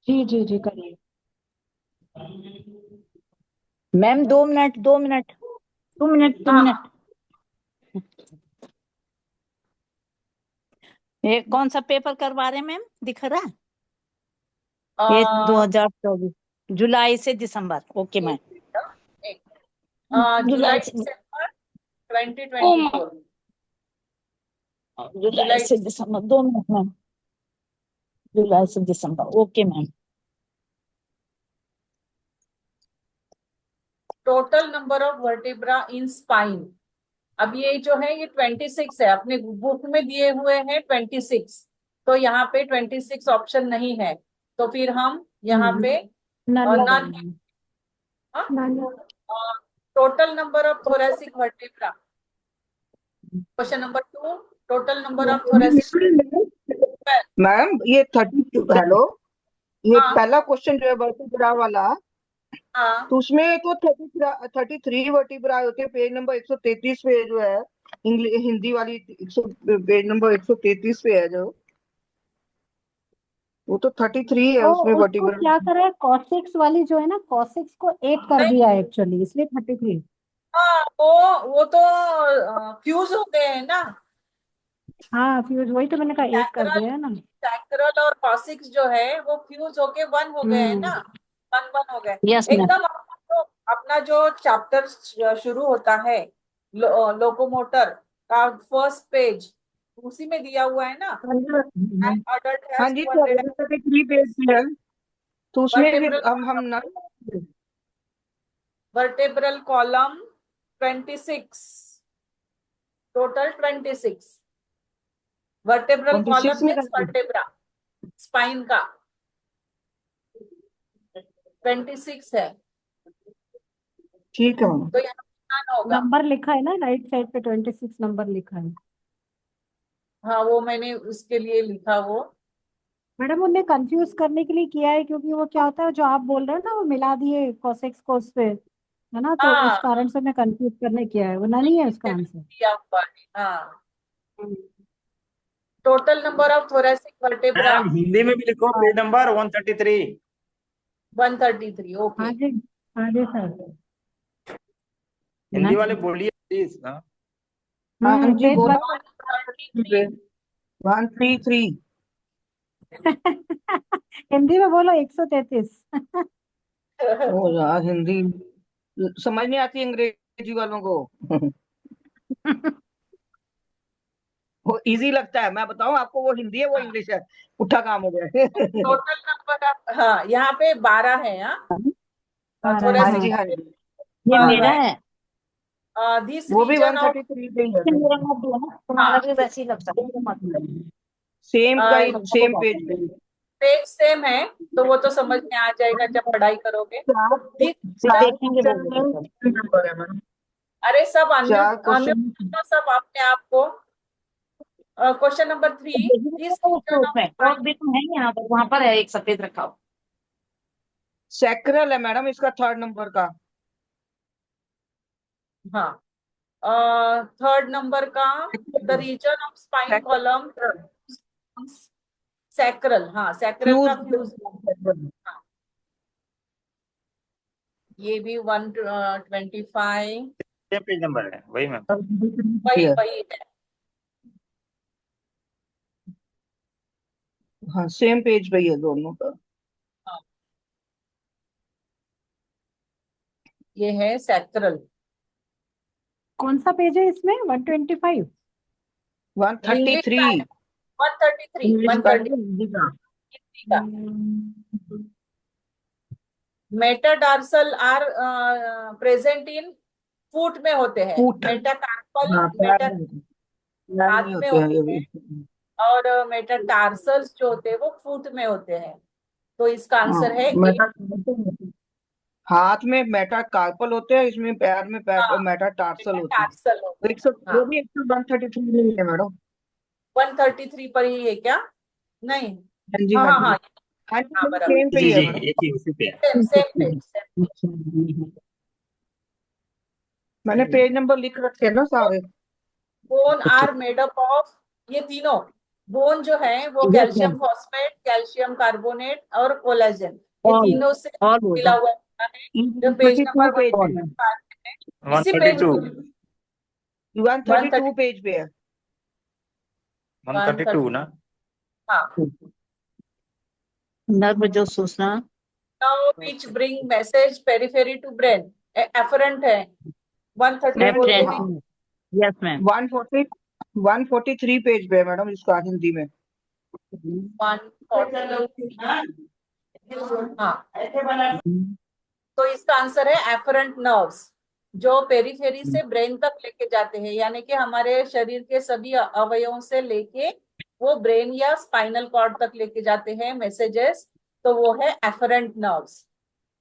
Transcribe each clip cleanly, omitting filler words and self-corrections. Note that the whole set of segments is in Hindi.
जी जी जी, करिए। Ma'am 2 minute 2 minute. 2 minute 2 minute. हाँ। ये कौन सा पेपर करवा रहे हैं मैम, दिख रहा है? ये हाँ। 2024 जुलाई से दिसंबर, ओके मैम। एक मिनट, एक जुलाई जुलाई से। दिसंबर ट्वेंटी ओ ट्वेंटी फोर जुलाई जुलाई से दिसंबर, 2 मिनट मैम। जुलाई से दिसंबर, okay ma'am. Total number of vertebra in spine. अब ये जो है ये 26 है, अपने बुक में दिए हुए हैं 26। तो यहाँ पे 26 ऑप्शन नहीं है, तो फिर हम यहाँ पे नन नन। लगाएंगे। None. Total number of thoracic vertebra. Question number 2, total number of thoracic. Ma'am ये 32, हेलो, ये हाँ पहला क्वेश्चन जो है वर्टिब्रा वाला, हाँ। तो उसमें तो 33 वर्टिब्रा होते हैं। पेज नंबर 133 पे जो है, इंग्लिश हिंदी वाली 100, पेज नंबर 133 पे है जो, वो तो 33 है तो उसमें उसको वर्टिब्रा। क्या करा है, कॉसिक्स वाली जो है ना, कॉसिक्स को एक कर नहीं, दिया है एक्चुअली, इसलिए 33। हाँ वो तो फ्यूज हो गए हैं ना। हाँ, फ्यूज, वही तो मैंने कहा, एक कर सैकरल, दिया है ना। सैकरल और कॉसिक्स जो है वो फ्यूज होके वन हो गए हैं ना। हम्म। वन वन हो गए यस मैम। एकदम। अपना जो चैप्टर शुरू होता है, लोकोमोटर का फर्स्ट पेज, उसी में दिया हुआ है ना। एन अडल्ट हाँ हैज जी, तो 200 अगर 33 पेज पे है तो उसमें फिर वर्टेब्रल हम ना, vertebral column 26, total 26 vertebral 26 column में मीन्स करते हैं। वर्टेब्रा, स्पाइन का 26 है। ठीक है मैम। तो यहाँ पे होगा। नंबर लिखा है ना राइट साइड पे, 26 नंबर लिखा है। हाँ वो मैंने उसके लिए लिखा वो। मैडम, उन्हें कंफ्यूज करने के लिए किया है, क्योंकि वो क्या होता है, जो आप बोल रहे हो ना, वो मिला दिए कॉसेक्स को उस पे, है ना, तो उस हाँ कारण से मैं कंफ्यूज करने किया है, वो ना नहीं है उसका आंसर। दिया हुआ है, हाँ। Total number of thoracic vertebra ma'am Hindi में भी लिखो, पेज नंबर 133। 133, हाँ ओके। जी। हाँ जी सर। हिंदी वाले बोलिए प्लीज। हाँ। हाँ जी पेज बोलो। 133। 133। हिंदी में बोलो, 133। ओ यार, हिंदी समझ नहीं आती अंग्रेजी वालों को। वो इजी लगता है, मैं बताऊं आपको, वो हिंदी है वो इंग्लिश है, पुट्ठा काम हो गया है। टोटल नंबर ऑफ, हाँ यहाँ पे 12 है, आ रहा है, हाँ थोरेसिक जी, हाँ। हाँ जी, ये मेरा है। है। दिस वो भी रीजन ऑफ, 133 पे ही है ये फिर। मेरा मत दो ना, तुम्हारा हाँ भी वैसे ही लग सकता है, मत दो। सेम का ही, सबका को सेम बात पेज पे है। ही। पेज सेम है, तो वो तो समझ में आ जाएगा जब पढ़ाई करोगे। चार दिस फिर चार देखेंगे क्वेश्चन बोलोगे में तब। 3 नंबर है मैडम। अरे सब चार अनम्यूट क्वेश्चन अनम्यूट करो सब अपने आप को। क्वेश्चन नंबर 3, देखिए दिस तो रीजन ऑफ उसमें और स्पाइन। भी तो है, यहाँ पर वहां पर है एक सफेद रखा हुआ। सैक्रल है मैडम इसका, 3rd नंबर का। हाँ, थर्ड नंबर का, the region of spine column, sacral, हाँ सैक्रल का फ्यूज। फ्यूज। हाँ, ये भी 125, ये पेज नंबर है वही मैम। वही वही है। हाँ, सेम पेज पे ही है दोनों का। हाँ, ये है सैक्रल। कौन सा पेज है इसमें, 125? 133। इंग्लिश का है, 133, इंग्लिश का है, 130 हिंदी का। का। मेटाडार्सल आर प्रेजेंट इन फुट में होते हैं, फूट। मेटाकार्पल हाँ, पैर मेटा में होते हैं। पैर में हाथ में होते हैं ये होते भी। हैं, और मेटाटार्सल्स जो होते हैं वो फुट में होते हैं। तो इसका हाँ, आंसर है ए। हाथ में मेटाकार्पल होते हैं, इसमें पैर में हाँ, मेटाटार्सल होते हैं। मेटाटार्सल तो होते हैं। 100, हाँ, वो भी 133 नहीं है मैडम। 133 पर ही है क्या? नहीं, हाँ जी, हाँ हाँ हाँ जी, हाँ। हाँ हाँ जी, बराबर, सेम पे जी ही है जी, मैडम। एक ही उसी पे है। Same same page, same page. मैंने पेज नंबर लिख रखे हैं ना सारे। Bone are made up of, ये तीनों बोन जो है वो Yes, calcium ma'am. Phosphate, calcium carbonate और कोलेजन, ये All, तीनों से all मिला होगा. हुआ होता है। जो पेज 132 नंबर पेज पे 125 है, इसी पेज 132 132 पेज पे है। 132 ना? हाँ। नर्व जो सूचना now which bring message periphery to brain, afferent है 134 पे भी। Apprehension. Yes, ma'am. 140 143 पेज पे है मैडम इसका हिंदी में। 140 हाँ। तो इसका आंसर है एफरेंट नर्व्स, जो पेरिफेरी से ब्रेन तक लेके जाते हैं, यानी कि हमारे शरीर के सभी अवयवों से लेके वो ब्रेन या स्पाइनल कॉर्ड तक लेके जाते हैं मैसेजेस, तो वो है एफरेंट नर्व्स।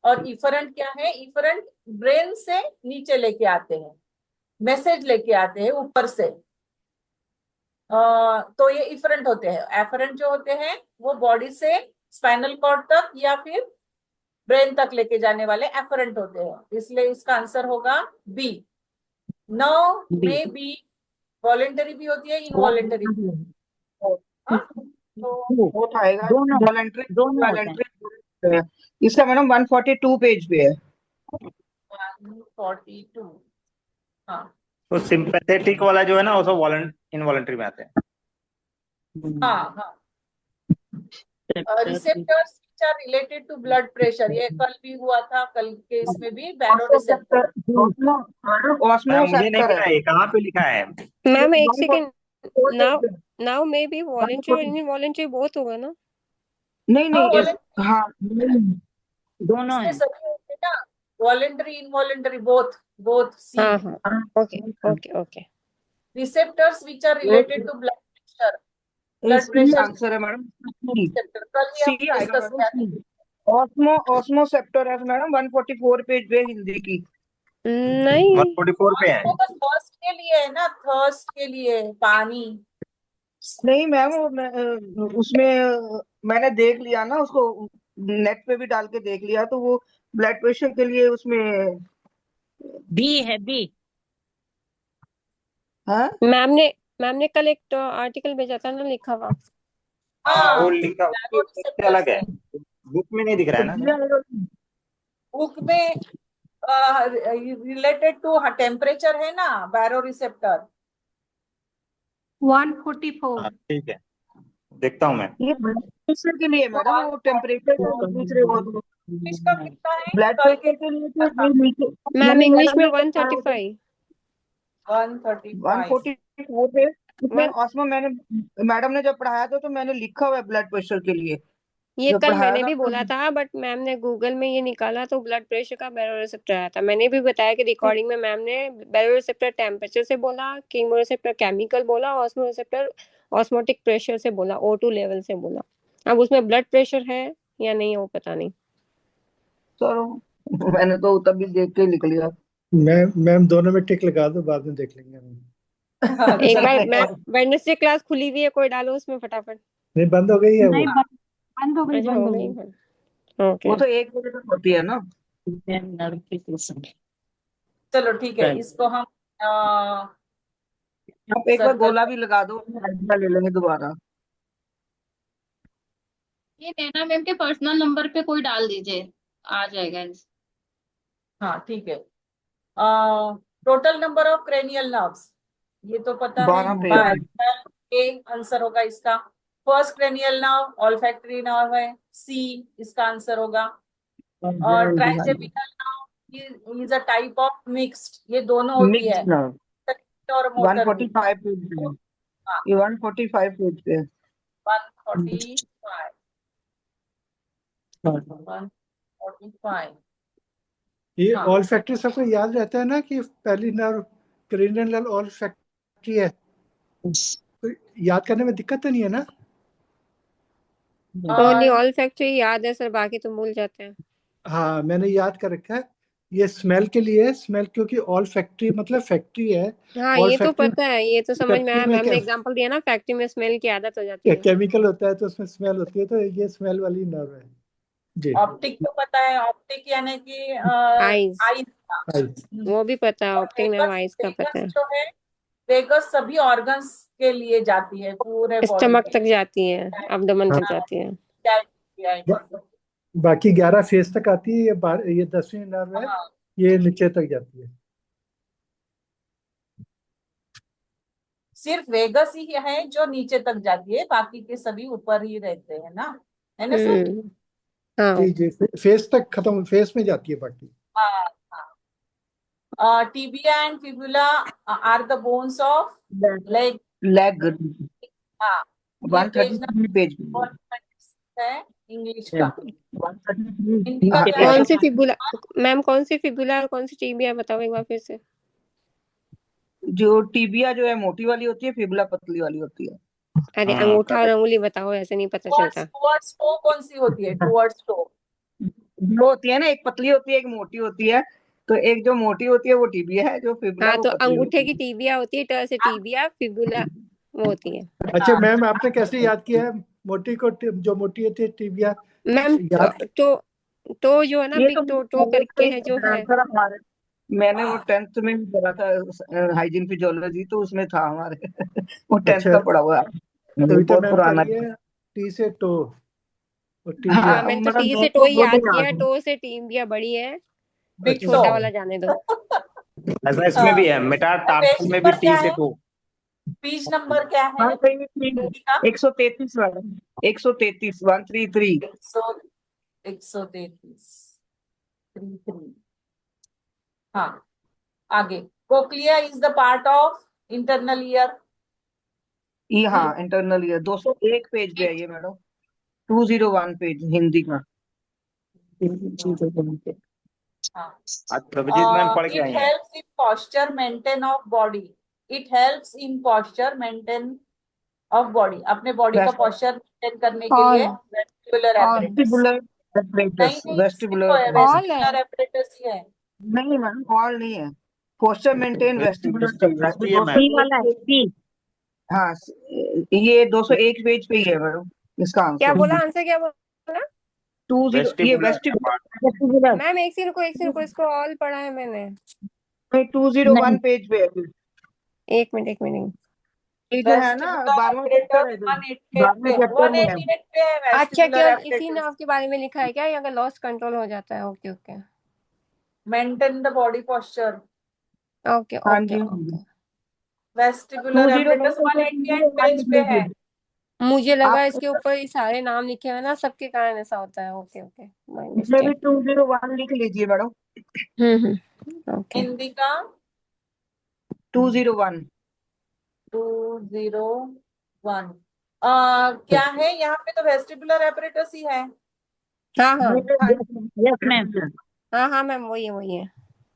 और इफरेंट क्या है? इफरेंट ब्रेन से नीचे लेके आते हैं, मैसेज लेके आते हैं ऊपर से। तो ये इफरेंट होते हैं। एफरेंट जो होते हैं वो बॉडी से स्पाइनल कॉर्ड तक या फिर ब्रेन तक लेके जाने वाले एफरेंट होते हैं, इसलिए इसका आंसर होगा बी। No B. में बी वॉलेंटरी भी होती है, इनवॉलेंटरी। तो वो आएगा दोनों वॉलंटरी दोनों होते हैं. वॉलंटरी। इसका मैडम 142 पेज पे है। 142 हाँ। तो सिंपैथेटिक वाला जो है ना वो सब इनवॉलंटरी में आते हैं। हाँ हाँ। Receptors which are related to blood pressure, ये कल भी हुआ था, कल के इसमें भी बैरो रिसेप्टर। मैम मुझे नहीं ऑस्मोसेप्टर पता है। ये कहाँ पे लिखा है। मैम एक सेकेंड, 144 नाउ पेज पे। नाउ मे बी वॉलंटरी और इनवॉलंटरी बोथ होगा ना? नहीं हाँ नहीं वॉलेंटरी हाँ दोनों इसमें है. सभी होते हैं ना, वॉलेंटरी इनवॉलेंटरी बोथ, बोथ सी। हाँ हाँ, okay okay okay. Receptors which are related to blood pressure, blood इसकी प्रेशर आंसर है मैडम रिसेप्टर, कल ही सी हम आएगा डिस्कस मैडम किया था। सी। ऑस्मोसेप्टर है मैडम 144 पेज पे हिंदी की। नहीं 144 पे है। वो तो थर्स्ट के लिए है ना, थर्स्ट के लिए पानी। नहीं मैम वो उसमें मैंने देख लिया ना उसको, नेट पे भी डाल के देख लिया, तो वो ब्लड प्रेशर के लिए उसमें B है B. हाँ मैम ने कल एक आर्टिकल भेजा था ना लिखा हुआ. हाँ वो हाँ लिखा बैरो उससे अलग है, रिसेप्टर्स बुक में नहीं दिख रहा है ना। बुक में रिलेटेड टू टेम्परेचर है ना, बैरो रिसेप्टर। 144 हाँ ठीक है, देखता हूँ मैं। ये ब्लड प्रेशर के लिए मैडम, वो टेम्परेचर पूछ रहे हो तो इसका कितना है ब्लड कल प्रेशर के लिए तो ये नीचे मैम इंग्लिश में मैंने 135. 135 144 पे उसमें वन ऑस्मो मैंने मैडम ने जब पढ़ाया था तो मैंने लिखा हुआ है ब्लड प्रेशर के लिए ये जब कल पढ़ाया मैंने था भी बोला था, बट मैम ने गूगल में ये निकाला तो ब्लड प्रेशर का बैरो रिसेप्टर आया था. मैंने भी बताया कि रिकॉर्डिंग में मैम ने बैरो रिसेप्टर टेम्परेचर से बोला, कीमो रिसेप्टर केमिकल बोला, ऑस्मो रिसेप्टर ऑस्मोटिक प्रेशर से बोला, O2 लेवल से बोला. अब उसमें ब्लड प्रेशर है या नहीं वो पता नहीं. चलो मैंने तो तभी देख के लिख लिया। मैम दोनों में टिक लगा दो, बाद में देख लेंगे हम। एक अच्छा। बार मैं वेडनेसडे क्लास खुली हुई है, कोई डालो उसमें फटाफट. नहीं बंद हो गई है नहीं वो। बंद हो गई, अच्छा बंद हो हो गई गई। है. ओके वो तो 1 बजे तक होती है ना। नर्व की सूचना. चलो ठीक है, Right. इसको हम आप एक बार सर्कल गोला भी लगा दो, आइडिया ले लेंगे दोबारा। ये नैना मैम के पर्सनल नंबर पे कोई डाल दीजिए, आ जाएगा. हाँ ठीक है। Total number of cranial nerves, ये तो पता है, 12 पे। ए आंसर होगा इसका। First cranial nerve olfactory nerve है, सी इसका आंसर होगा। और trigeminal nerve is a type of mixed, ये दोनों होती है, मिक्स और मोटर भी। 145 पेज पे है। हाँ ये 145 पेज पे है। 145 145 ये हाँ ऑल फैक्ट्री सबको याद रहता है ना कि पहली nerve cranial nerve all factory है, तो याद करने में दिक्कत तो नहीं है ना? ओनली ऑल फैक्ट्री याद है सर, बाकी तो भूल जाते हैं. हाँ मैंने याद कर रखा है। ये स्मेल के लिए, स्मेल क्योंकि ऑल फैक्ट्री मतलब फैक्ट्री है। हाँ ऑल ये तो फैक्ट्री पता है, ये तो समझ में आया. फैक्ट्री में मैम ने एग्जांपल दिया ना, फैक्ट्री में स्मेल की आदत हो जाती है. केमिकल होता है तो उसमें स्मेल होती है, तो ये स्मेल वाली नर्व है जी। ऑप्टिक तो पता है, ऑप्टिक यानी कि आईज, आईज का। वो भी पता है. और ऑप्टिक नर्व आईज का पता है. वेगस जो है, वेगस सभी ऑर्गन्स के लिए जाती है, पूरे बॉडी स्टमक में। तक जाती है, एब्डोमेन तक जाती है। बाकी 11 फेस तक आती है, ये 10वीं नर्व है, हाँ, ये नीचे तक जाती है। सिर्फ वेगस ही है जो नीचे तक जाती है, बाकी के सभी ऊपर ही रहते हैं ना, है ना सर? हाँ जी जी, फेस तक खत्म, फेस में जाती है बाकी। हाँ हाँ। Tibia and fibula are the bones of leg. Leg हाँ, ये पेज 133 पेज नंबर है इंग्लिश का। 133 हिंदी का क्या कौन है? सी फिबुला मैम, कौन सी फिबुला और कौन सी टीबिया बताओ एक बार फिर से। जो टिबिया जो है मोटी वाली होती है, फिबुला पतली वाली होती है। अरे अंगूठा और अंगुली बताओ, ऐसे नहीं पता चलता। टुवर्ड्स टो कौन सी होती है? टुवर्ड्स टो दो होती है ना, एक पतली होती है, एक मोटी होती है। तो एक जो मोटी होती है वो टिबिया है, जो फिबुला हाँ, वो तो पतली अंगूठे होती की टीबिया होती है, ट से टीबिया, फिबुला वो होती है। अच्छा मैम, आपने कैसे याद किया है मोटी को? जो मोटी होती है टिबिया मैम याद। तो जो है ना, है। ये बिग तो टो करके है जो है। आंसर हमारे, मैंने वो 10th में भी पढ़ा था, हाइजीन फिजियोलॉजी, तो उसमें था हमारे। वो 10th अच्छा, का पढ़ा हुआ है, कविता बहुत मैम पुराना करिए टी से टो और हाँ टिबिया। हाँ, मैंने तो मतलब टी से मेरे टो को ही वो याद नहीं किया, याद है। टो से टीबिया बड़ी है, बिग टो। छोटा वाला जाने दो। ऐसा इसमें भी है, मेटा टार्सल में भी नंबर टी क्या से है? टू। पेज नंबर क्या है हाँ सही है, हिंदी का? 133 वाला, 133 133। 133 33। हाँ, आगे। Cochlea is the part of internal ear. ये हाँ इंटरनल ईयर 201 पेज पे है ये मैडम, 201 पेज हिंदी का। हाँ। आज प्रभजीत मैम पढ़ के इट आई हैं। Helps in posture maintain of body. It helps in posture maintain of body, अपने बॉडी का posture मेंटेन करने के लिए वेस्टिबुलर एपरेटस। वेस्टिबुलर नहीं एपरेटस, नहीं, वेस्टिबुलर सिर्फ वेस्टिबुलर एपरेटस ही है। नहीं मैम, ऑल नहीं है। पोस्चर मेंटेन वेस्टिबुलर चल रहा टी है है, मैम। वाला है टी। हाँ ये 201 पेज पे ही है मैडम इसका क्या आंसर। बोला आंसर, क्या बोला? 20 ये वेस्टिबुलर वेस्टिबुलर मैम एक से रुको, इसको ऑल पढ़ा है मैंने। 201 पेज पे है। एक मिनट। ये जो है ना वेस्टिबुलर 12वां चैप्टर है, एपरेटस जो 188 पे 12वें चैप्टर में है। 188 पे है अच्छा, वेस्टिबुलर केवल इसी एपरेटस। नर्व के बारे में लिखा है क्या, या अगर लॉस कंट्रोल हो जाता है? Okay okay maintain the body posture। Okay हाँ ओके जी, ओके। वेस्टिबुलर 201 एपरेटस 188 पेज पे है। मुझे लगा आप इसके ऊपर ये सारे नाम लिखे हुए हैं ना, सबके कारण ऐसा होता है। ओके ओके, माय इसमें भी मिस्टेक। 201 लिख लीजिए मैडम। ओके। हिंदी का 201 201 क्या है यहाँ पे? तो वेस्टिबुलर एपरेटस ही है। हाँ हाँ यस मैम। हाँ मैम, वही है।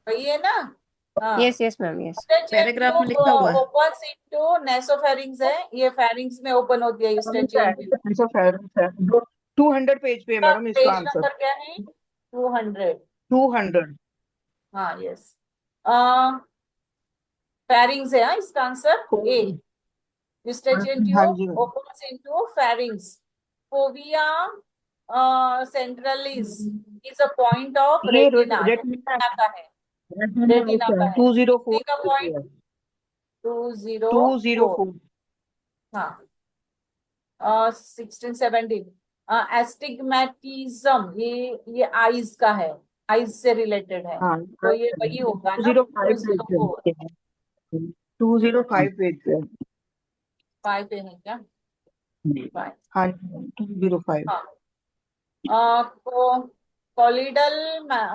वही है ना? हाँ। Yes ma'am, yes. पैराग्राफ में लिखा हुआ है। ओपन्स इनटू नेसोफेरिंग्स है, ये फेरिंग्स में ओपन होती है यूस्टेचियन ट्यूब। 200 पेज पे है मैडम इसका पेज आंसर। नंबर क्या है? 200। 200 हाँ, यस। फेरिंग्स है, हाँ, इसका आंसर ए। यूस्टेचियन हाँ tube ji. opens into pharynx. Fovea centralis is a point of ये retina. रेटिना रेटिना का है, रेटिना का है। 204 हिंदी का पॉइंट 204। 204। हाँ। 16 17। एस्टिग्मेटिज्म, ये आईज का है, आईज से रिलेटेड है, हाँ तो ये वही होगा ना। 205 पेज 204 पे 205 पेज पे। 5 पे है क्या? 5। हाँ 205। Colloidal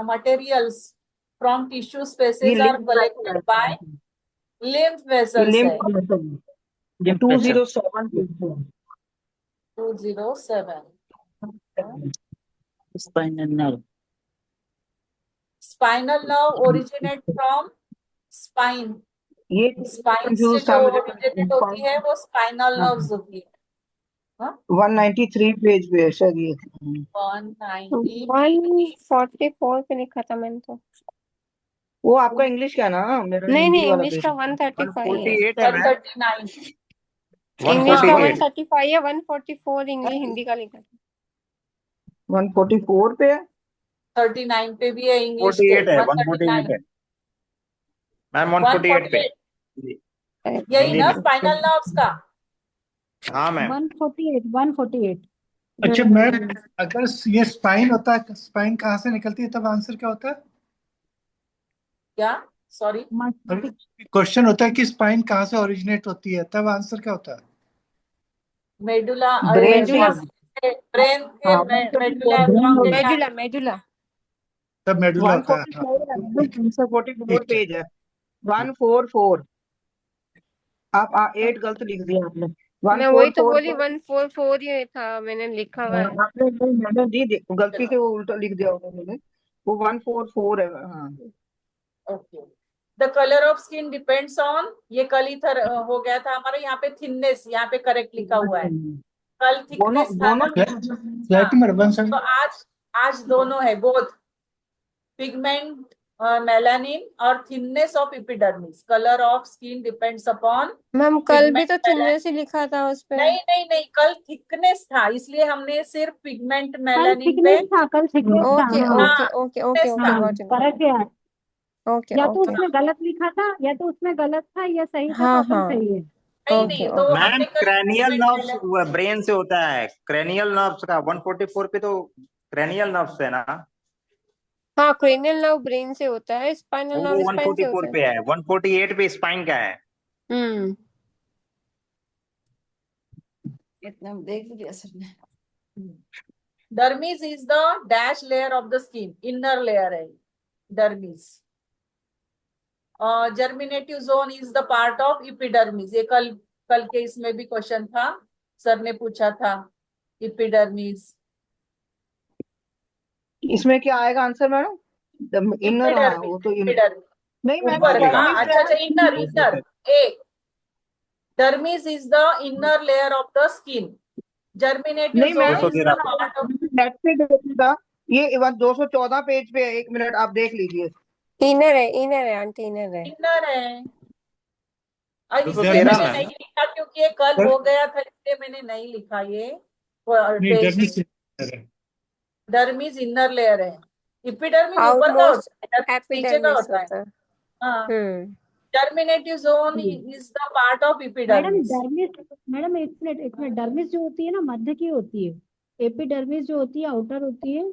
materials from tissue spaces ये are link collected by lymph ये vessels है। लिम्फ 207 पेज पे। 207। Spinal nerve. Spinal nerve originate from spine। ये स्पाइन से कंफ्यूज जो था मुझे। ओरिजिनेट होती है वो स्पाइनल नर्व्स होती है। 193 पेज पे है सर ये। 190। 144 पे लिखा था मैंने तो। वो आपका इंग्लिश का ना, मेरा नहीं हिंदी वाला इंग्लिश पेज। का 135 है। 148 है मैम। 139। इंग्लिश का 148 135 है, 144 इंग्लिश हिंदी का लिखा था। 144 पे है। 39 पे भी है इंग्लिश के। 48 है, 148 139। है मैम, 148 पे। 148। जी। यही हिंदी ना में। स्पाइनल नर्व्स का। हाँ मैम। 148 अच्छा मैम, अगर ये स्पाइन होता है, स्पाइन कहाँ से निकलती है, तब आंसर क्या होता है? क्या? सॉरी, क्वेश्चन होता है कि स्पाइन कहाँ से ओरिजिनेट होती है, तब आंसर क्या होता है? Medulla, brain medulla. ब्रेन के हाँ, मेडुला मेडुला मेडुला तब मेडुला होता है। 144 ठीक है। पेज है। 144। आप 8 गलत लिख दिया आपने। मैं वही तो 144 बोली 144 ही था मैंने लिखा हुआ है। आपने मैंने दी गलती से वो उल्टा लिख दिया होगा मैंने। वो 144 है। हाँ, okay. The colour of skin depends on, ये कल ही हो गया था हमारा, यहाँ पे थिननेस, यहाँ पे करेक्ट लिखा हुआ है। कल दोनों थिकनेस था दोनों ना। फ्लैट नंबर तो आज दोनों है, बोथ पिगमेंट मेलानिन और thinness of epidermis. Colour of skin depends upon ma'am कल भी पिगमेंट तो मेलानिन। थिननेस ही लिखा था उस पे। नहीं नहीं नहीं, कल थिकनेस था, इसलिए हमने सिर्फ पिगमेंट कल मेलानिन पे। थिकनेस था, कल थिकनेस था। ओके हाँ okay okay okay thickness okay था। Got it. करेक्ट है। ओके या तो ओके उसमें गलत लिखा था, या तो उसमें गलत था, या सही था, हाँ तो अपन हाँ सही है। नहीं ओके नहीं, तो ओके। मैम हमने कल cranial pigment nerves melanin- brain से होता है। क्रैनियल नर्व्स का 144 पे तो क्रैनियल नर्व्स है ना, हाँ क्रेनियल नर्व ब्रेन से होता है, स्पाइनल वो नर्व स्पाइन से 144 होता है। पे है, 148 पे स्पाइन का है। हम्म। इतना देख लिया सबने। Dermis is the dash layer of the skin, inner layer है dermis. Germinative zone is the part of epidermis. ये कल कल के इसमें भी क्वेश्चन था, सर ने पूछा था इपिडर्मिस। इसमें क्या आएगा आंसर मैडम? इनर, हाँ वो तो इपिडर्मिस नहीं मैम, ऊपर, लिखा। हाँ अच्छा अच्छा, inner dermis inner A. Dermis is the inner layer of the skin. Germinative नहीं ma'am, zone is the 213 part of. Net पे देखिएगा, ये 214 पेज पे है। 1 मिनट आप देख लीजिए। इनर है आंटी, इनर है। इनर है, और इसलिए 213 मैंने में नहीं लिखा क्योंकि ये कल हो गया था, इसलिए मैंने नहीं लिखा ये नहीं, टेस्ट। डर्मिस है। डर्मिस इनर लेयर है, इपिडर्मिस ऊपर का आउटमोस्ट होता है, डर्मिस नीचे का एपिडर्मिस होता है। होता है। हाँ, हम्म। Germinative zone is the part of madam epidermis. Dermis, madam एक मिनट, डर्मिस जो होती है ना मध्य की होती है, एपिडर्मिस जो होती है आउटर होती है,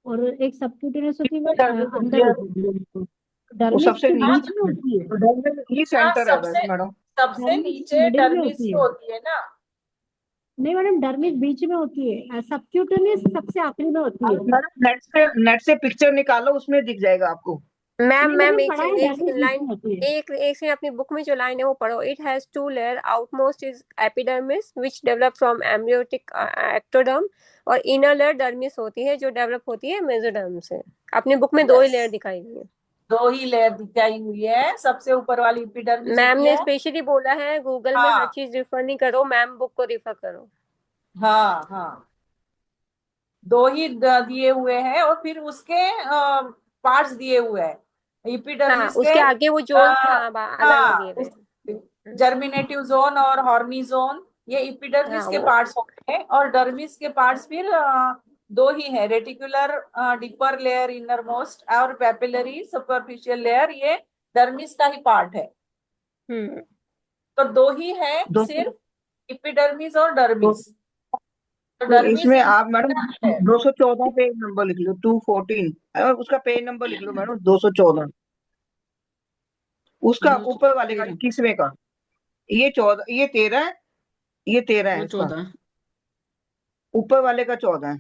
और एक सबक्यूटेनियस होती है वो अंदर होती है। वो डर्मिस सबसे जो हाँ बीच में होती है, ये हाँ, सेंटर है वैसे मैडम। सबसे डर्मिस नीचे मिडिल में डर्मिस होती ही है। होती है ना। नहीं मैडम, डर्मिस बीच में होती है, सबक्यूटेनियस सबसे आखिरी में होती है। मैडम नेट से पिक्चर निकालो, उसमें दिख जाएगा आपको। मैम नहीं मैम मैंने एक पढ़ा है, सेकंड डर्मिस बीच लाइन, में होती है। एक सेकंड अपनी बुक में जो लाइन है वो पढ़ो। It has two layer, outermost is epidermis which develop from embryotic ectoderm, और इनर लेयर डर्मिस होती है जो डेवलप होती है मेसोडर्म से। अपनी बुक में 2 ही Yes. लेयर दिखाई गई है। 2 ही लेयर दिखाई हुई है, सबसे ऊपर वाली इपिडर्मिस मैम होती ने है। स्पेशली बोला है गूगल में हर हाँ चीज रिफर नहीं करो, मैम बुक को रिफर करो। हाँ हाँ, 2 ही दिए हुए हैं, और फिर उसके पार्ट्स दिए हुए हैं हाँ इपिडर्मिस उसके के। आगे वो जोन अलग अलग दिए हाँ, हुए हैं। जर्मिनेटिव जोन और हॉर्नी जोन, ये इपिडर्मिस हाँ के वो पार्ट्स होते हैं, और डर्मिस के पार्ट्स फिर 2 ही है, reticular deeper layer innermost, और पेपिलरी सुपरफिशियल लेयर, ये डर्मिस का ही पार्ट है। हम्म। तो 2 ही है दो सिर्फ, इपिडर्मिस और डर्मिस। तो तो डर्मिस इसमें आप मैडम है। 214 पेज नंबर लिख लो, 214, उसका पेज नंबर लिख लो मैडम, 214। उसका ऊपर वाले का 21वें का, ये 14, ये 13 है, ये 13 है इसका, ऊपर वाले का 14 है,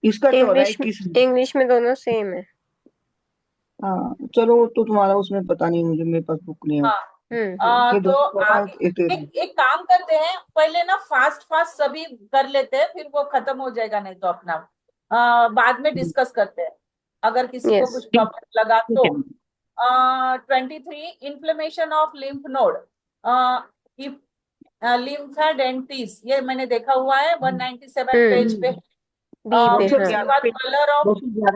इसका 14 है, 21। इंग्लिश में दोनों सेम है। हाँ चलो, तो तुम्हारा उसमें पता नहीं, मुझे मेरे पास बुक नहीं है। हाँ, ये तो 214 आगे ये 13। एक काम करते हैं, पहले ना फास्ट फास्ट सभी कर लेते हैं, फिर वो खत्म हो जाएगा, नहीं तो अपना बाद में डिस्कस करते हैं, अगर किसी को यस कुछ प्रॉब्लम लगा ठीक तो। है। 23 इन्फ्लेमेशन ऑफ लिम्फ नोड, लिम्फेडेंटिस, ये मैंने देखा हुआ है 197 पेज पे। बी पे फिर हाँ उसके बाद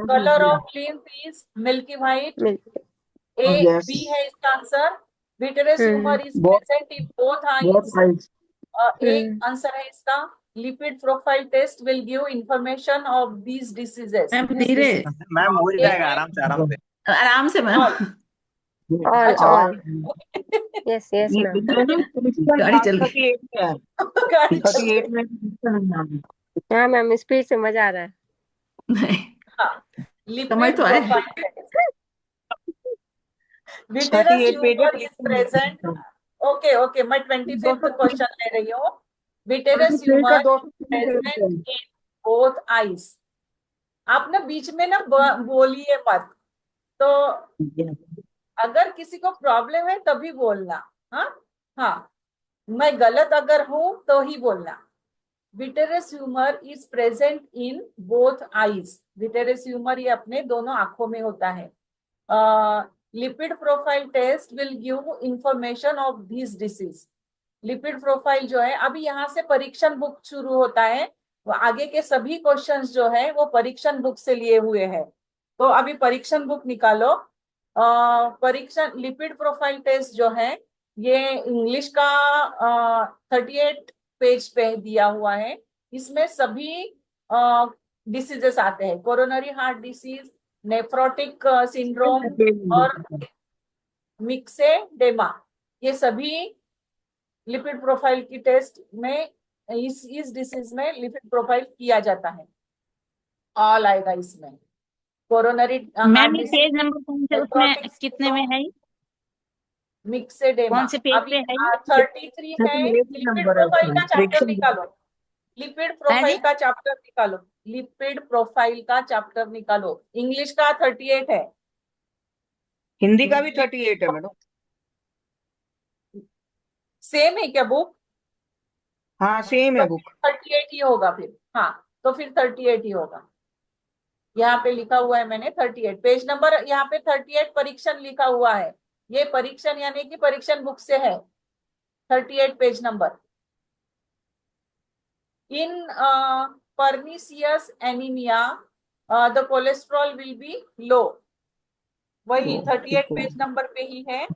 colour of lymph is milky white. A Yes. B है इसका आंसर। विटरेस ट्यूमर इज बहुत प्रेजेंट इन बोथ बहुत आईज। हाई। एक आंसर है इसका। Lipid profile test will give information of these diseases. Ma'am धीरे, मैम हो जाएगा आराम से, आराम से। आराम से मैम। ऑल अच्छा ऑल यस यस ये मैम। गाड़ी चल गई। 38 में है, गाड़ी चल 38 गई। में हाँ मैम स्पीड समझ आ रहा है। नहीं हाँ, समझ लिपिड तो आए। Profile test. Vitreous 38 page humour is present. Okay okay, मैं 25th क्वेश्चन ले रही हूँ। विटेरस का humour 200 present in both eyes. आप ना बीच में ना बोलिए मत, तो अगर किसी को प्रॉब्लम है तभी बोलना। हाँ हाँ, मैं गलत अगर हूं तो ही बोलना। Vitreous humour is present in both eyes. Vitreous humour ये अपने दोनों आंखों में होता है। Lipid profile test will give information of this disease. Lipid profile जो है, अभी यहाँ से परीक्षण बुक शुरू होता है, वो आगे के सभी क्वेश्चंस जो है वो परीक्षण बुक से लिए हुए हैं। तो अभी परीक्षण बुक निकालो। परीक्षण लिपिड प्रोफाइल टेस्ट जो है ये इंग्लिश का 38 पेज पे दिया हुआ है। इसमें सभी डिसीजेस आते हैं, coronary heart disease, nephrotic syndrome और मिक्सेडेमा। ये सभी लिपिड प्रोफाइल की टेस्ट में इस डिसीज में लिपिड प्रोफाइल किया जाता है। ऑल आएगा इसमें। कोरोनरी मैम हार्ट ये डिसीज, पेज नंबर कौन से उसमें कितने में है? मिक्सेडेमा कौन से पेज अभी पे है ये? 33 है। 38 लिपिड नंबर है प्रोफाइल का उसमें, चैप्टर परीक्षण निकालो। लिपिड है प्रोफाइल जी? का चैप्टर निकालो। लिपिड प्रोफाइल का चैप्टर निकालो। इंग्लिश का 38 है। हिंदी का भी 38 है मैडम। सेम है क्या बुक? हाँ सेम तो है बुक। 38 ही होगा फिर। हाँ, तो फिर 38 ही होगा। यहाँ पे लिखा हुआ है मैंने 38 पेज नंबर, यहाँ पे 38 परीक्षण लिखा हुआ है। ये परीक्षण यानी कि परीक्षण बुक से है। 38 page number. In pernicious anaemia the cholesterol will be low. वही 38 पेज नंबर पे ही है।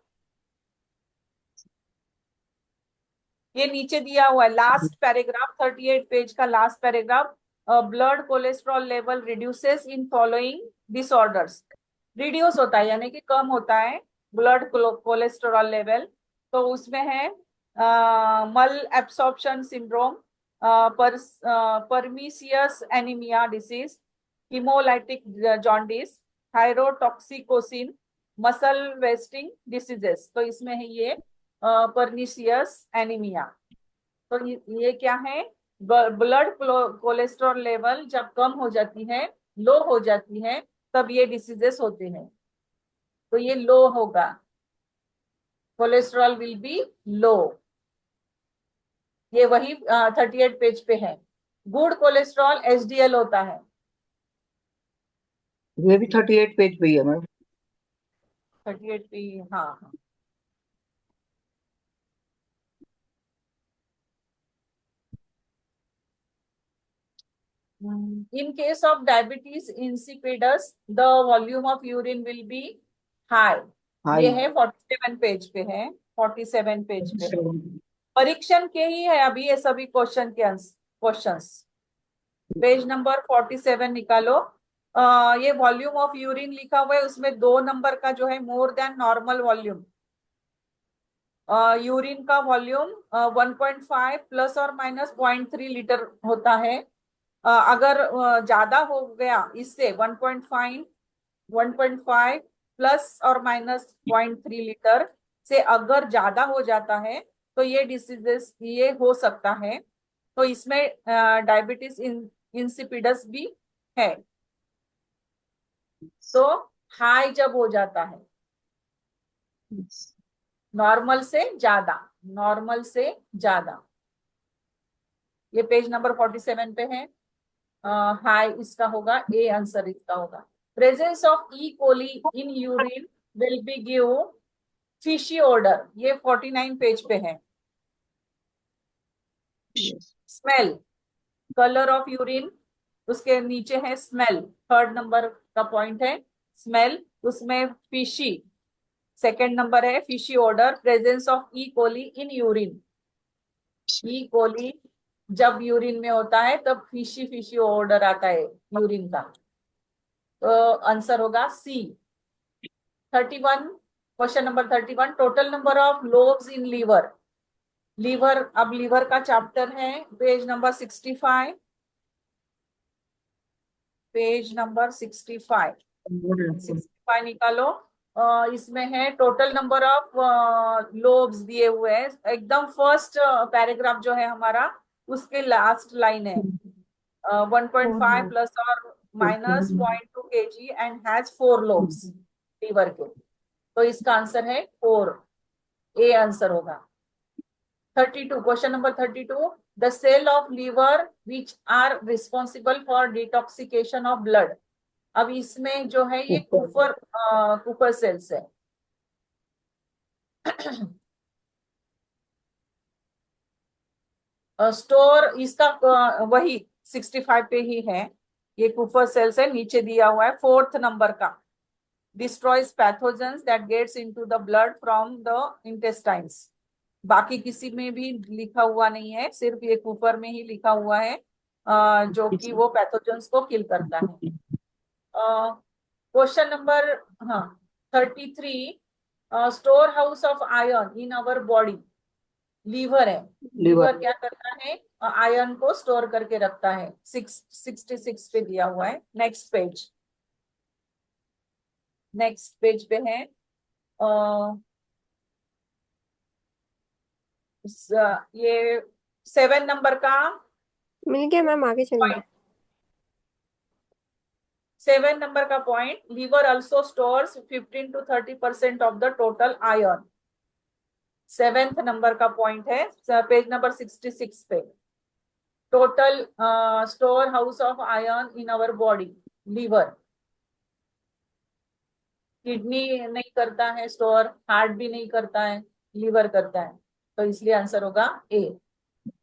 ये नीचे दिया हुआ है लास्ट पैराग्राफ, 38 पेज का last paragraph. Blood cholesterol level reduces in following disorders. Reduce होता है यानी कि कम होता है ब्लड कोलेस्ट्रॉल लेवल। तो उसमें है malabsorption syndrome, pernicious anaemia disease, haemolytic jaundice, thyrotoxicosis, muscle wasting diseases. तो इसमें है ये परनिशियस एनीमिया। तो ये क्या है? ब्लड कोलेस्ट्रॉल लेवल जब कम हो जाती है, लो हो जाती है, तब ये डिसीजेस होते हैं। तो ये लो होगा, कोलेस्ट्रॉल विल बी लो। ये वही 38 पेज पे है। गुड कोलेस्ट्रॉल एचडीएल होता है। ये भी 38 पेज पे ही है मैडम। 38 पे, हाँ हाँ। In case of diabetes insipidus, the volume of urine will be high. हाँ ये है 47 पेज पे है। 47 पेज पे है। परीक्षण के ही है अभी ये सभी क्वेश्चन के क्वेश्चंस। पेज नंबर 47 निकालो। ये वॉल्यूम ऑफ यूरिन लिखा हुआ है, उसमें 2 नंबर का जो है more than normal volume. Urine का वॉल्यूम 1.5 प्लस और माइनस 0.3 लीटर होता है। अगर ज्यादा हो गया इससे 1.5 प्लस और माइनस 0.3 लीटर से अगर ज्यादा हो जाता है तो ये डिसीजेस ये हो सकता है। तो इसमें डायबिटीज इंसिपिडस भी है। तो हाई जब हो जाता है, नॉर्मल से ज्यादा, नॉर्मल से ज्यादा। ये पेज नंबर 47 पे है। हाई इसका होगा, ए आंसर इसका होगा। Presence of E coli in urine will be give fishy odour. ये 49 पेज पे है। स्मेल, कलर ऑफ यूरिन, उसके नीचे है स्मेल, 3rd नंबर का पॉइंट है स्मेल। उसमें फिशी, 2nd नंबर है fishy odour. Presence of E coli in urine, E coli जब यूरिन में होता है तब फिशी फिशी ऑर्डर आता है यूरिन का। तो आंसर होगा C. 31 question number 31, total number of lobes in liver. Liver, अब लीवर का चैप्टर है, पेज नंबर 65, पेज नंबर 65 निकालो। इसमें है टोटल नंबर ऑफ लोब्स दिए हुए हैं, एकदम फर्स्ट पैराग्राफ जो है हमारा, उसके लास्ट लाइन है 1.5 प्लस और minus 0.2 kg and has 4 lobes liver के। तो इसका आंसर है 4, ए आंसर होगा। 32, question number 32, the cell of liver which are responsible for detoxification of blood. अब इसमें जो है ये कूपर सेल्स है। स्टोर इसका वही 65 पे ही है, ये कूपर सेल्स है, नीचे दिया हुआ है 4th नंबर का। Destroys pathogens that gets into the blood from the intestines. बाकी किसी में भी लिखा हुआ नहीं है, सिर्फ ये कूपर में ही लिखा हुआ है जो कि वो पैथोजेंस को किल करता है। Question number 33, store house of iron in our body. Liver है, लीवर क्या करता है, आयरन को स्टोर करके रखता है। 66 पे दिया हुआ है। नेक्स्ट पेज पे है ये 7 नंबर का, मिल गया मैम, आगे चलिए। 7 नंबर का point, liver also stores 15 to 30% of the total iron. 7th number का पॉइंट है, पेज नंबर 66 पे। Total store house of iron in our body, liver. Kidney नहीं करता है स्टोर, हार्ट भी नहीं करता है, लीवर करता है, तो इसलिए आंसर होगा A.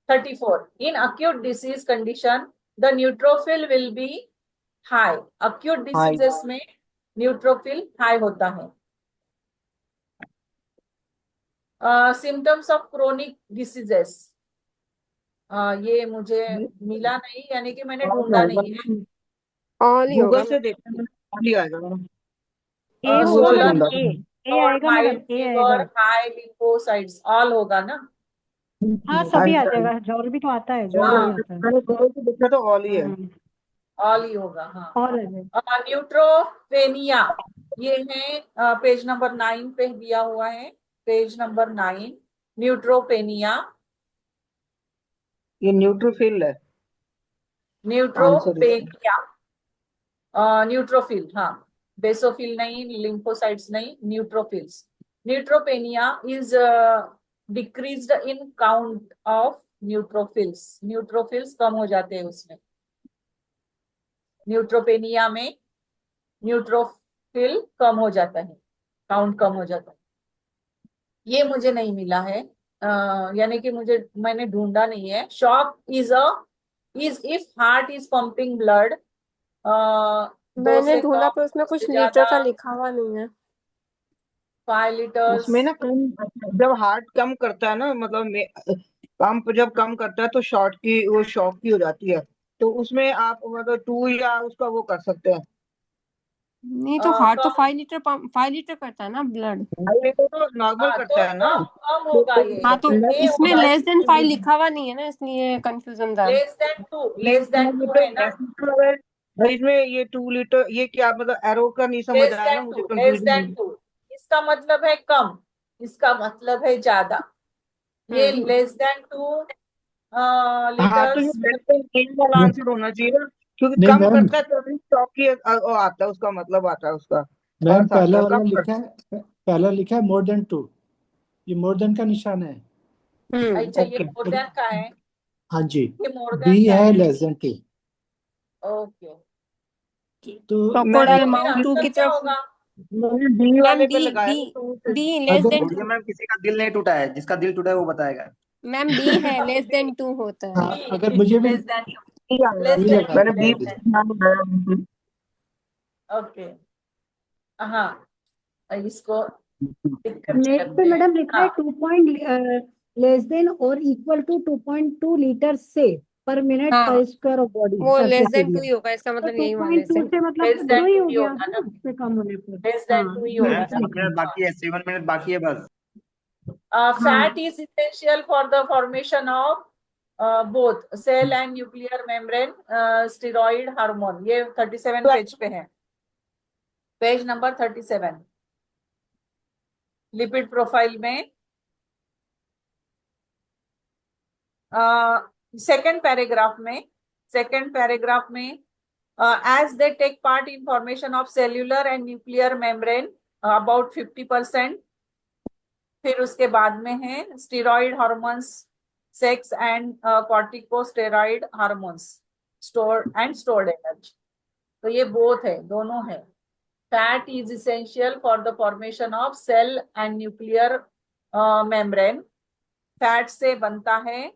34, in acute disease condition the neutrophil will be high. Acute diseases में न्यूट्रोफिल हाई होता है। सिम्टम्स ऑफ क्रोनिक डिसीजेस, ये मुझे मिला नहीं, यानी कि मैंने ढूंढा नहीं है। ऑल ही होगा गूगल से देखते हैं, ऑल ही आएगा। ए होगा सोलर मैडम, ए आएगा मैडम, ए फीवर, आएगा। हाई लिम्फोसाइट्स, ऑल होगा ना। हाँ सभी आ जाएगा, जॉल भी तो आता है, जॉल भी आता है। मैंने गूगल से देखा तो ऑल ही है। ऑल ही होगा, हाँ। और आ जाएगा। न्यूट्रोपेनिया, ये है पेज नंबर 9 पे दिया हुआ है, पेज नंबर 9। न्यूट्रोपेनिया, ये न्यूट्रोफिल है। न्यूट्रोपेनिया, न्यूट्रोफिल, हाँ, बेसोफिल नहीं, लिम्फोसाइट्स नहीं, neutrophils. Neutropenia is decreased in count of neutrophils. Neutrophils कम हो जाते हैं उसमें। न्यूट्रोपेनिया में न्यूट्रोफिल कम हो जाता है, काउंट कम हो जाता है। ये मुझे नहीं मिला है, यानी कि मैंने ढूंढा नहीं है। Shock is if heart is pumping blood. मैंने ढूंढा पर उसमें कुछ लीटर का लिखा हुआ नहीं है। 5 लीटर उसमें ना कम, जब हार्ट कम करता है ना, मतलब पंप जब कम करता है तो शॉर्ट की, वो शॉक की हो जाती है, तो उसमें आप मतलब 2 या उसका वो कर सकते हैं। नहीं तो हार्ट तो 5 लीटर करता है ना ब्लड। तो नॉर्मल करता है ना। कम होगा ये। हाँ तो ये इसमें होगा, लेस देन 5 लिखा हुआ नहीं है ना, इसलिए कंफ्यूजन था। लेस देन 2 है ना। भाई इसमें ये 2 लीटर, ये क्या मतलब एरो का नहीं समझ लेस आया ना देन मुझे, 2, लेस कंफ्यूजन। देन 2, इसका मतलब है कम, इसका मतलब है ज्यादा। ये लेस देन 2 हाँ तो लीटर्स। ये वाला आंसर होना चाहिए ना, क्योंकि नहीं कम मैम, करता है तो शॉक की आता है, उसका मतलब आता है उसका मैम अर्थ आता है, कम करता पहला लिखा है मोर देन 2, ये मोर देन का निशान है। अच्छा, ये ओके। मोर देन का है, हाँ जी, ये मोर बी देन का है है। Less than 2। ओके, तो क्रोकोडाइल फिर माउथ 2 आंसर की क्या तरफ। होगा? मैंने डी वाले मैम पे डी लगाया डी तो डी लेस देन बोलिए मैम, किसी का दिल नहीं टूटा है, जिसका दिल टूटा है वो बताएगा। मैम डी है, लेस देन 2 होता है। हाँ, अगर मुझे भी लेस देन बी लगा मैंने था। बी। ओके, हाँ, इसको टिक करके नेक्स्ट रखते पे हैं। मैडम लिखा है हाँ, 2 लेस देन और इक्वल टू 2.2 लीटर से पर मिनट हाँ पर स्क्वायर ऑफ बॉडी वो लेस सरफेस देन 2 एरिया। ही होगा, इसका तो मतलब यही मान 2.2 लेते से मतलब लेस 2 देन ही 2 हो ही गया होगा ना, ना, उससे कम होने पर। लेस देन हाँ 2 ही ये होगा मैम ना। 7 मिनट बाकी है, 7 मिनट बाकी है बस। Fat is essential for the formation of both cell and nuclear membrane steroid hormone। ये 37 पेज पे है, पेज नंबर 37 लिपिड प्रोफाइल में सेकंड पैराग्राफ में as they take part in formation of cellular and nuclear membrane about 50%। फिर उसके बाद में है steroid hormones, sex and corticosteroid hormones, stored energy. तो ये बोथ है, दोनों है। Fat is essential for the formation of cell and nuclear membrane. Fat से बनता है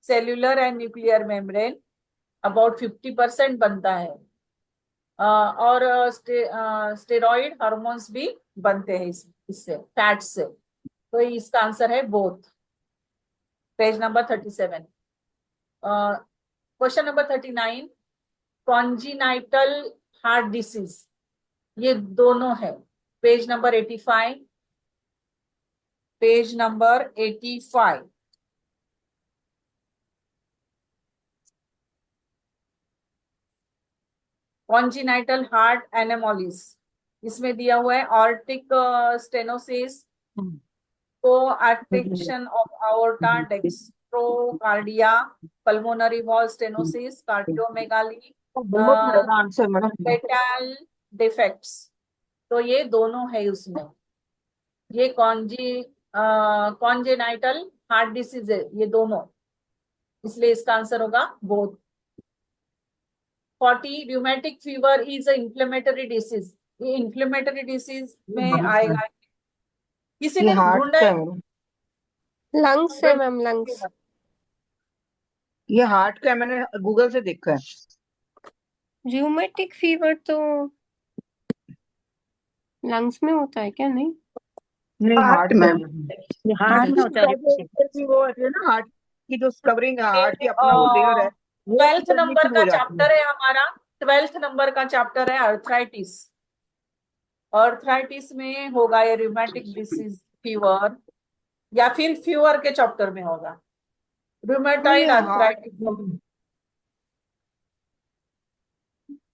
cellular and nuclear membrane, about 50% बनता है। और स्टेरॉइड हार्मोन्स भी बनते हैं इससे, फैट से। तो इसका आंसर है both, page number 37। Question number 39, congenital heart disease, ये दोनों है, page number 85, page number 85। Congenital heart anomalies, इसमें दिया हुआ है aortic stenosis, coarctation of aorta, dextrocardia, pulmonary valve stenosis, cardiomegaly, बहुत ज्यादा आंसर मैडम। fetal defects। तो ये दोनों है उसमें, ये कॉन्जेनाइटल हार्ट डिसीज है ये दोनों, इसलिए इसका आंसर होगा both. 40, rheumatic fever is a inflammatory disease। ये inflammatory disease में आएगा, किसी ये ने हार्ट ढूंढा का है? है मैडम, लंग्स है मैम, लंग्स। ये हार्ट का है, मैंने गूगल से देखा है। र्यूमेटिक फीवर तो लंग्स में होता है क्या? नहीं, नहीं हार्ट में में। हार्ट में होता है। वो है ना, हार्ट की जो कवरिंग है, हार्ट की अपना वो लेयर है, वो 12th नंबर शुरू का हो जाती चैप्टर है हमारा, 12th नंबर का चैप्टर है अर्थराइटिस। अर्थराइटिस में होगा ये रूमेटिक डिसीज फीवर, या फिर फीवर के चैप्टर में होगा रूमेटॉइड अर्थराइटिस।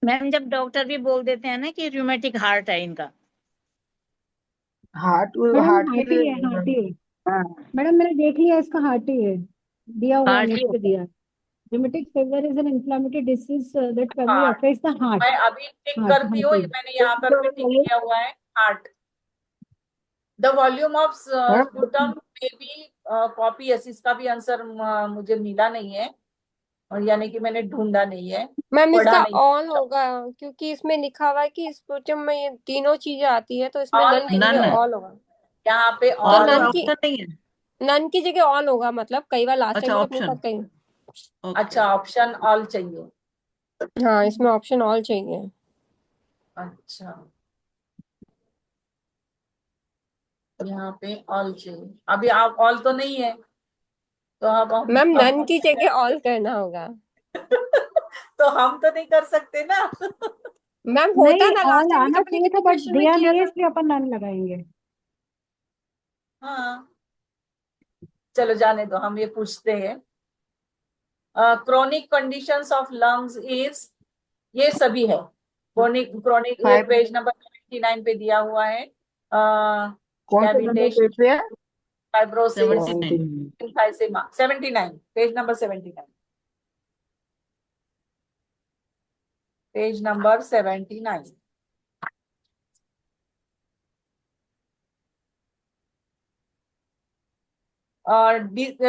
मैम जब डॉक्टर भी बोल देते हैं ना कि रूमेटिक हार्ट है इनका। हार्ट मैडम हार्ट के हार्टी लिए। है, हार्टी है हाँ मैडम, मैंने देख लिया, इसका हार्टी है, दिया हुआ है, हार्ट ही नेट पे होता है। दिया है। Rheumatic fever is an inflammatory disease that primarily हाँ, affects the heart. मैं अभी टिक Heart, करती हूँ, heart. मैंने यहाँ पर भी टिक किया हुआ है heart. The volume of sputum में भी कॉपी, इसका भी आंसर मुझे मिला नहीं है, और यानी कि मैंने ढूंढा नहीं है, मैम पढ़ा इसका नहीं। ऑल होगा, क्योंकि इसमें लिखा हुआ है कि स्पुटम में ये तीनों चीजें आती है, तो इसमें ऑल नन की नहीं जगह है, ऑल होगा। यहाँ पे तो ऑल नन है। की नहीं है। नन की जगह ऑल होगा, मतलब कई बार लास्ट टाइम अच्छा, मैंने अपने साथ ऑप्शन। कही। अच्छा, ऑप्शन ऑल चाहिए। हाँ, इसमें ऑप्शन ऑल चाहिए। अच्छा, यहाँ पे ऑल चाहिए, अभी आप ऑल तो नहीं है, तो अब मैम अब नन की जगह ऑल करना होगा। तो हम तो नहीं कर सकते ना। मैम होता नहीं, ना, लास्ट ऑल टाइम आना चाहिए था, एप्लीकेटिव बट क्वेश्चन में दिया किया नहीं है, था। इसलिए अपन नन लगाएंगे। हाँ, चलो जाने दो, हम ये पूछते हैं। Chronic conditions of lungs is, ये सभी है। क्रोनिक क्रोनिक ये पेज नंबर 79 पे दिया हुआ है। कौन से नंबर कैविटेशन, पेज पे है? Fibrosis, 79। Emphysema, 79, page number 79, page number 79।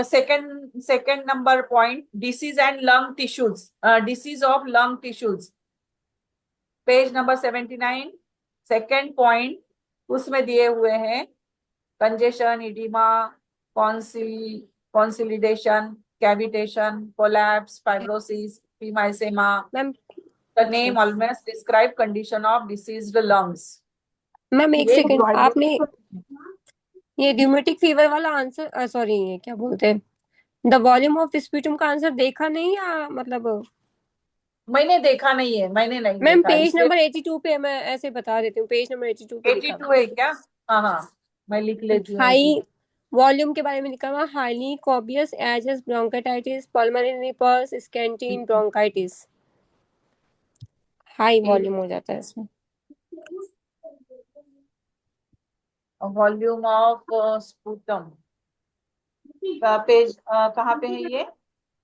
Second number point, disease and lung tissues, disease of lung tissues, page number 79, second point, उसमें दिए हुए हैं congestion, oedema, consolidation, cavitation, collapse, fibrosis, emphysema. Ma'am The name almost describe condition of diseased lungs। Ma'am एक ये सेकंड, आपने ये र्यूमेटिक फीवर वाला आंसर, सॉरी ये क्या बोलते हैं, द वॉल्यूम ऑफ स्पूटम का आंसर देखा नहीं या मतलब मैंने देखा नहीं है, मैंने नहीं मैम देखा पेज इसलिए। नंबर 82 पे मैं ऐसे बता देती हूँ, पेज नंबर 82 पे लिखा 82 है क्या? हाँ हाँ, मैं लिख लेती हूँ। हाई वॉल्यूम के बारे में लिखा हुआ highly copious ages bronchitis pulmonary pus scanty in bronchitis, high volume हो जाता है इसमें। वॉल्यूम ऑफ स्पूटम का पेज कहाँ पे है ये?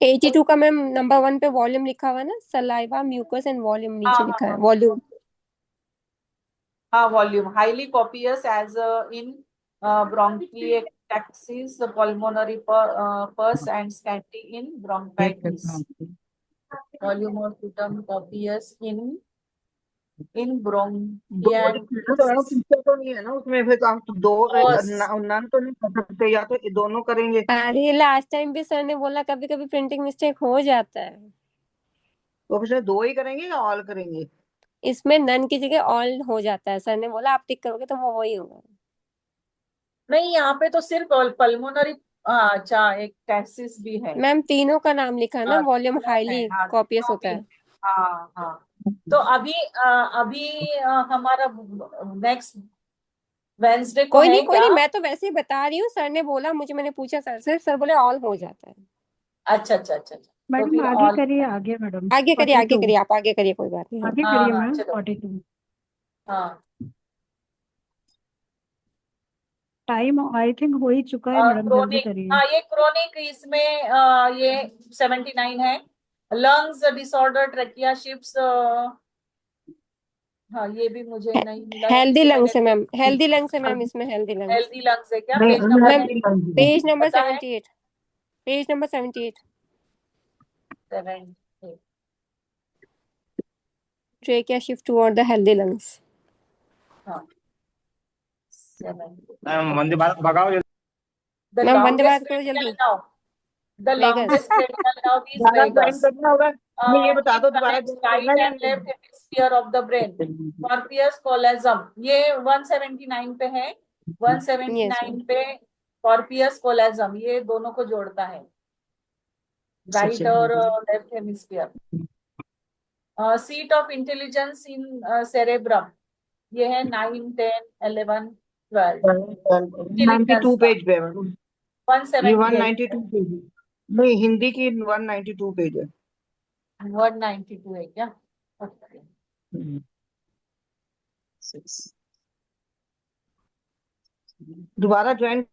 82 का मैम नंबर 1 पे वॉल्यूम लिखा हुआ है ना, सलाइवा म्यूकस एंड वॉल्यूम नीचे हाँ लिखा है हाँ वॉल्यूम। हाँ, volume highly copious as in bronchiectasis, pulmonary pus and scanty in bronchitis. Volume of sputum copious in दो लिखना है तो bronchiectasis. पीछे तो नहीं है ना उसमें, फिर आप तो दो Pus. नन तो नहीं कर सकते, या तो ये दोनों करेंगे। अरे लास्ट टाइम भी सर ने बोला कभी कभी प्रिंटिंग मिस्टेक हो जाता है, तो फिर दो ही करेंगे या ऑल करेंगे? इसमें नन की जगह ऑल हो जाता है, सर ने बोला आप टिक करोगे तो वो वही होगा। नहीं, यहाँ पे तो सिर्फ पल्मोनरी, अच्छा एक टैक्सिस भी है। मैम तीनों का नाम लिखा है ना, वॉल्यूम तीनों है, हाईली हाँ कॉपियस तीनों होता भी। है। हाँ हाँ, तो अभी हमारा नेक्स्ट वेंसडे को है कोई क्या? नहीं, मैं तो वैसे ही बता रही हूँ, सर ने बोला मुझे, मैंने पूछा सर से, सर बोले ऑल हो जाता है। अच्छा अच्छा अच्छा अच्छा, तो मैडम फिर आगे ऑल। करिए, आगे मैडम आगे 42 करिए आप आगे करिए, कोई बात नहीं। हाँ आगे हाँ करिए हाँ मैम चलो। 42। हाँ, टाइम आई थिंक हो ही चुका है मैडम, जल्दी क्रोनिक, करिए। हाँ ये क्रोनिक इसमें ये 79 है। लंग्स डिसऑर्डर ट्रेकिया शिप्स, हाँ ये भी मुझे नहीं मिला है, हेल्दी क्योंकि मैंने लंग्स है मैम, हेल्दी लंग्स है मैम, इसमें हेल्दी लंग्स। हेल्दी लंग्स है क्या? नहीं, page number ma'am page number पता है? 78, page number 78 7 trachea shift toward the healthy lungs. हाँ 7 वंदे भारत भगाओ जल्दी। The ma'am Vande Bharat longest करो critical जल्दी। nerve. The vagus longest critical nerve is दोबारा ज्वाइन vagus. करना होगा, नहीं ये बता दो, It दोबारा connects ज्वाइन right करना है या and left hemisphere of the brain. Corpus callosum, ये 179 पे है। Yes ma'am. 179 पे कॉर्पियस कोलेजम, ये दोनों को जोड़ता है, राइट और left hemisphere. Seat of intelligence in cerebrum, ये है 9, 10, 11, 12। 92 पेज पे है मैडम, ये 178 192 पेज है। नहीं, हिंदी की 192 पेज है। 192 है क्या? ओके। दोबारा ज्वाइन